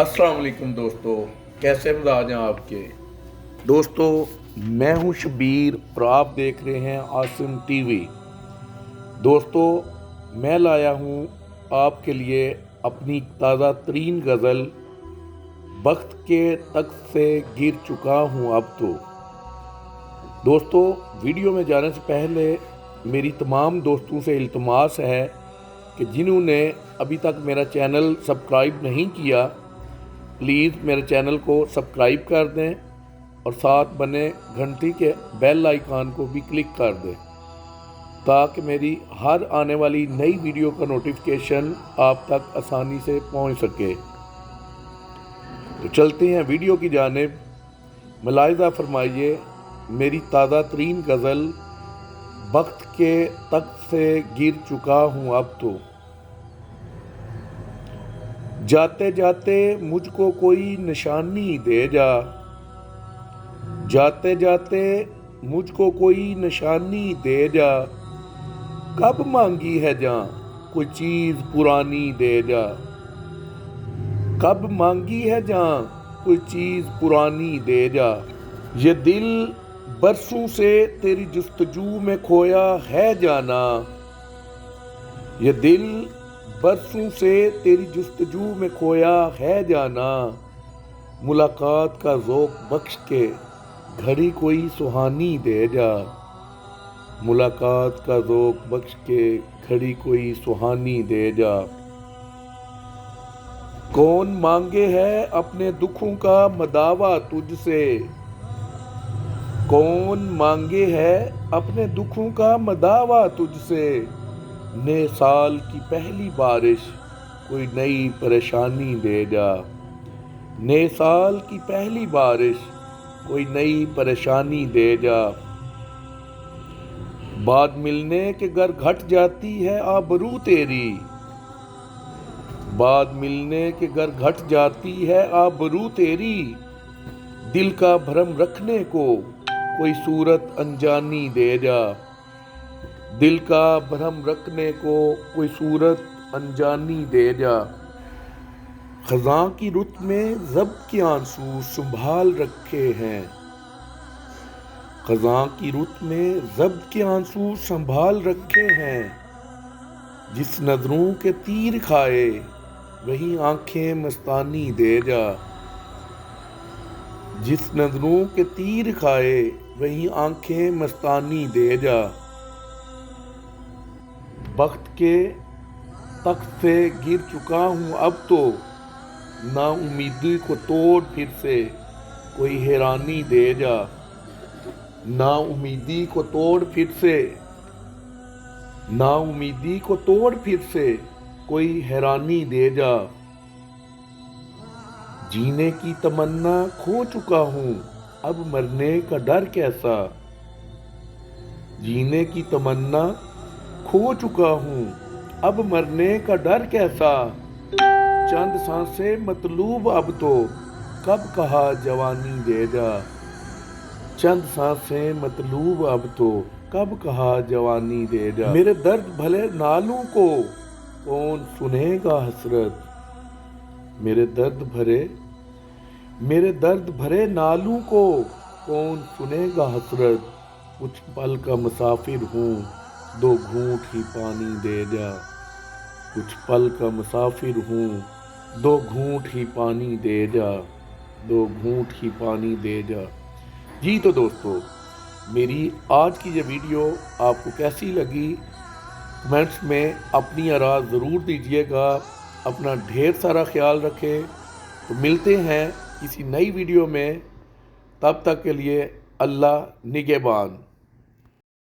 अस्सलाम वालेकुम दोस्तों, कैसे मिजाज हैं आपके। दोस्तों, मैं हूं शबीर और आप देख रहे हैं आसिम टीवी। दोस्तों, मैं लाया हूं आपके लिए अपनी ताज़ा तरीन गज़ल बख्त के तख्त से गिर चुका हूं अब तो। दोस्तों, वीडियो में जाने से पहले मेरी तमाम दोस्तों से इल्तमास है कि जिन्होंने अभी तक मेरा चैनल सब्सक्राइब नहीं किया, प्लीज़ मेरे चैनल को सब्सक्राइब कर दें और साथ बने घंटी के बेल आइकन को भी क्लिक कर दें ताकि मेरी हर आने वाली नई वीडियो का नोटिफिकेशन आप तक आसानी से पहुंच सके। तो चलते हैं वीडियो की जानिब। मुलाहिज़ा फरमाइए मेरी ताज़ा तरीन गज़ल बख्त के तख्त से गिर चुका हूँ अब तो। जाते जाते मुझको कोई निशानी दे जा, जाते जाते मुझको कोई निशानी दे जा, कब मांगी है जां कोई चीज़ पुरानी दे जा, कब मांगी है जां कोई चीज़ पुरानी दे जा। ये दिल बरसों से तेरी जुस्तजू में खोया है जाना, ये दिल बरसों से तेरी जुस्तजू में खोया है जाना, मुलाकात का ज़ौक़ बख्श के घड़ी कोई सुहानी दे जा, मुलाकात का ज़ौक़ बख्श के घड़ी कोई सुहानी दे जा। कौन मांगे है अपने दुखों का मदावा तुझसे, कौन मांगे है अपने दुखों का मदावा तुझसे, नए साल की पहली बारिश कोई नई परेशानी दे जा, नए साल की पहली बारिश कोई नई परेशानी दे जा। बाद मिलने के घर घट जाती है आबरू तेरी, बाद मिलने के घर घट जाती है आबरू तेरी, दिल का भरम रखने को कोई सूरत अनजानी दे जा, दिल का भरम रखने को कोई सूरत अनजानी दे जा। खज़ां की रुत में ज़ब के आंसू संभाल रखे हैं, खज़ां की रुत में ज़ब के आंसू संभाल रखे हैं, जिस नज़रों के तीर खाए वही आंखें मस्तानी दे जा, जिस नज़रों के तीर खाए वही आंखें मस्तानी दे जा। बख्त के तख्त से गिर चुका हूँ अब तो, ना उम्मीदी को तोड़ फिर से कोई हैरानी दे जा, ना उम्मीदी को तोड़ फिर से, ना उम्मीदी को तोड़ फिर से कोई हैरानी दे जा। जीने की तमन्ना खो चुका हूँ अब मरने का डर कैसा, जीने की तमन्ना खो चुका हूँ अब मरने का डर कैसा, चंद सांसें मतलूब अब तो कब कहा जवानी दे जा, चंद सांसें मतलूब अब तो कब कहा जवानी दे जा। मेरे दर्द भले नालों को कौन सुनेगा हसरत, मेरे दर्द भरे नालों को कौन सुनेगा हसरत, कुछ पल का मुसाफिर हूँ दो घूंट ही पानी दे जा, कुछ पल का मुसाफिर हूँ दो घूंट ही पानी दे जा, दो घूंट ही पानी दे जा। जी तो दोस्तों, मेरी आज की ये वीडियो आपको कैसी लगी कमेंट्स में अपनी आराज़ ज़रूर दीजिएगा। अपना ढेर सारा ख्याल रखें। तो मिलते हैं किसी नई वीडियो में, तब तक के लिए अल्लाह निगहबान।